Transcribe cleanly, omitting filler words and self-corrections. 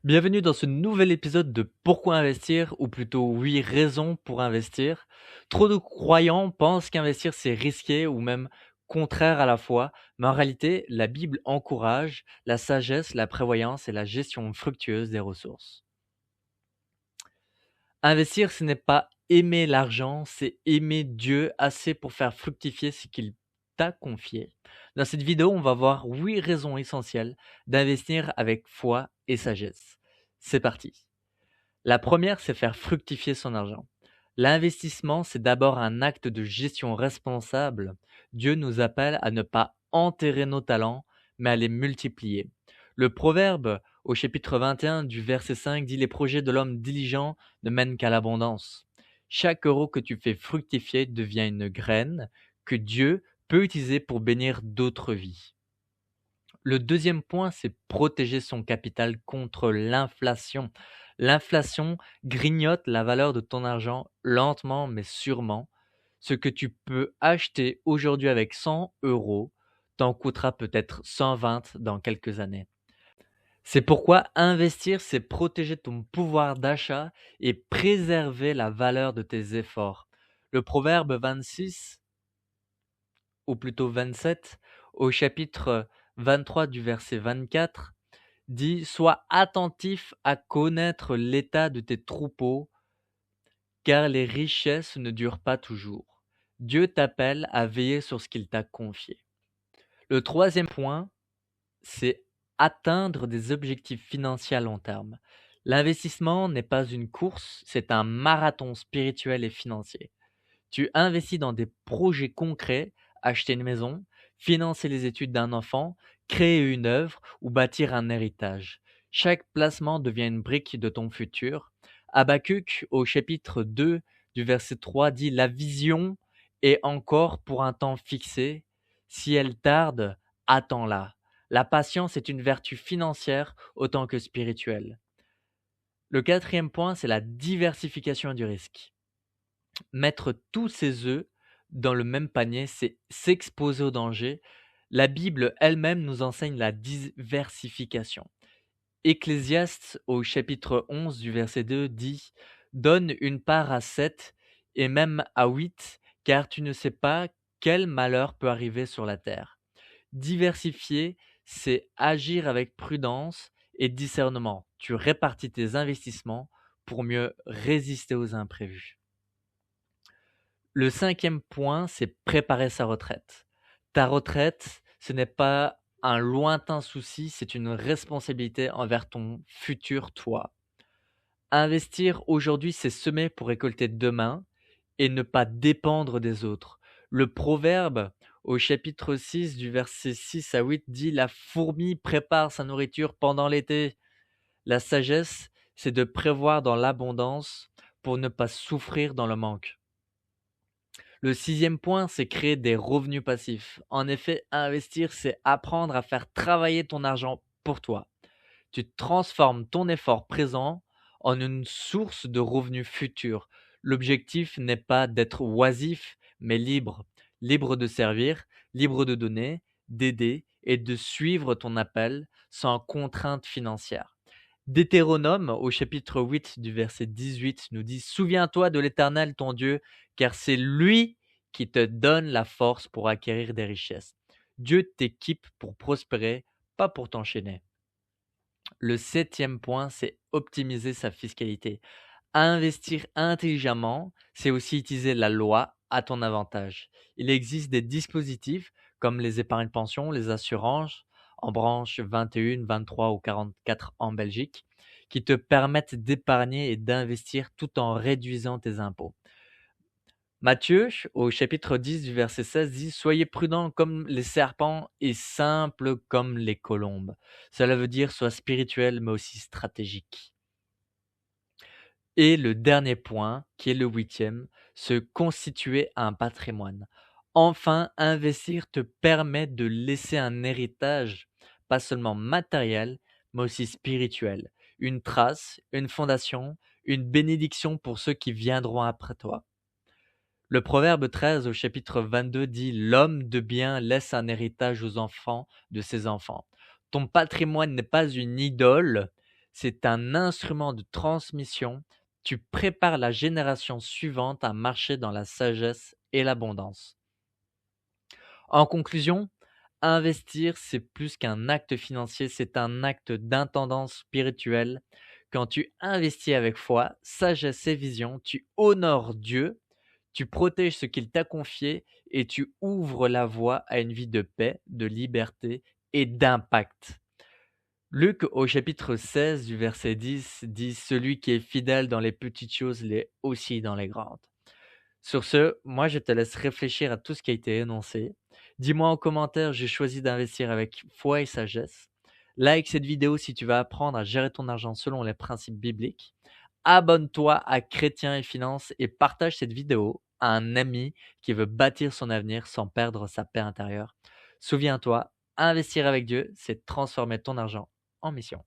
Bienvenue dans ce nouvel épisode de Pourquoi investir, ou plutôt 8 raisons pour investir. Trop de croyants pensent qu'investir c'est risqué ou même contraire à la foi, mais en réalité, la Bible encourage la sagesse, la prévoyance et la gestion fructueuse des ressources. Investir, ce n'est pas aimer l'argent, c'est aimer Dieu assez pour faire fructifier ce qu'il t'a confié. Dans cette vidéo, on va voir 8 raisons essentielles d'investir avec foi et sagesse. C'est parti. La première, c'est faire fructifier son argent. L'investissement, c'est d'abord un acte de gestion responsable. Dieu nous appelle à ne pas enterrer nos talents, mais à les multiplier. Le proverbe au chapitre 21 du verset 5 dit: Les projets de l'homme diligent ne mènent qu'à l'abondance. Chaque euro que tu fais fructifier devient une graine que Dieu peut utiliser pour bénir d'autres vies. Le deuxième point, c'est protéger son capital contre l'inflation. L'inflation grignote la valeur de ton argent lentement mais sûrement. Ce que tu peux acheter aujourd'hui avec 100 euros t'en coûtera peut-être 120 dans quelques années. C'est pourquoi investir, c'est protéger ton pouvoir d'achat et préserver la valeur de tes efforts. Le proverbe 26, ou plutôt 27, au chapitre 23 du verset 24, dit: Sois attentif à connaître l'état de tes troupeaux, car les richesses ne durent pas toujours. Dieu t'appelle à veiller sur ce qu'il t'a confié. Le troisième point, c'est atteindre des objectifs financiers à long terme. L'investissement n'est pas une course, c'est un marathon spirituel et financier. Tu investis dans des projets concrets: acheter une maison, financer les études d'un enfant, créer une œuvre ou bâtir un héritage. Chaque placement devient une brique de ton futur. Habakkuk, au chapitre 2 du verset 3, dit: La vision est encore pour un temps fixé. Si elle tarde, attends-la. La patience est une vertu financière autant que spirituelle. Le quatrième point, c'est la diversification du risque. Mettre tous ses œufs dans le même panier, c'est s'exposer au danger. La Bible elle-même nous enseigne la diversification. Ecclésiaste au chapitre 11 du verset 2 dit: Donne une part à 7 et même à 8, car tu ne sais pas quel malheur peut arriver sur la terre. Diversifier, c'est agir avec prudence et discernement. Tu répartis tes investissements pour mieux résister aux imprévus. Le cinquième point, c'est préparer sa retraite. Ta retraite, ce n'est pas un lointain souci, c'est une responsabilité envers ton futur toi. Investir aujourd'hui, c'est semer pour récolter demain et ne pas dépendre des autres. Le proverbe au chapitre 6 du verset 6 à 8 dit: La fourmi prépare sa nourriture pendant l'été. La sagesse, c'est de prévoir dans l'abondance pour ne pas souffrir dans le manque. Le sixième point, c'est créer des revenus passifs. En effet, investir, c'est apprendre à faire travailler ton argent pour toi. Tu transformes ton effort présent en une source de revenus futurs. L'objectif n'est pas d'être oisif, mais libre. Libre de servir, libre de donner, d'aider et de suivre ton appel sans contrainte financière. Deutéronome, au chapitre 8 du verset 18, nous dit: Souviens-toi de l'Éternel ton Dieu, car c'est lui qui te donne la force pour acquérir des richesses. Dieu t'équipe pour prospérer, pas pour t'enchaîner. Le septième point, c'est optimiser sa fiscalité. Investir intelligemment, c'est aussi utiliser la loi à ton avantage. Il existe des dispositifs comme les épargnes pensions, les assurances en branche 21, 23 ou 44 en Belgique, qui te permettent d'épargner et d'investir tout en réduisant tes impôts. Matthieu, au chapitre 10 du verset 16, dit: Soyez prudents comme les serpents et simples comme les colombes. Cela veut dire soit spirituel mais aussi stratégique. Et le dernier point, qui est le huitième, se constituer un patrimoine. Enfin, investir te permet de laisser un héritage, pas seulement matériel, mais aussi spirituel. Une trace, une fondation, une bénédiction pour ceux qui viendront après toi. Le proverbe 13 au chapitre 22 dit: L'homme de bien laisse un héritage aux enfants de ses enfants. Ton patrimoine n'est pas une idole, c'est un instrument de transmission. Tu prépares la génération suivante à marcher dans la sagesse et l'abondance. En conclusion, investir, c'est plus qu'un acte financier, c'est un acte d'intendance spirituelle. Quand tu investis avec foi, sagesse et vision, tu honores Dieu, tu protèges ce qu'il t'a confié et tu ouvres la voie à une vie de paix, de liberté et d'impact. Luc au chapitre 16 du verset 10 dit: Celui qui est fidèle dans les petites choses l'est aussi dans les grandes. Sur ce, moi je te laisse réfléchir à tout ce qui a été énoncé. Dis-moi en commentaire, j'ai choisi d'investir avec foi et sagesse. Like cette vidéo si tu veux apprendre à gérer ton argent selon les principes bibliques. Abonne-toi à Chrétien et Finance et partage cette vidéo à un ami qui veut bâtir son avenir sans perdre sa paix intérieure. Souviens-toi, investir avec Dieu, c'est transformer ton argent en mission.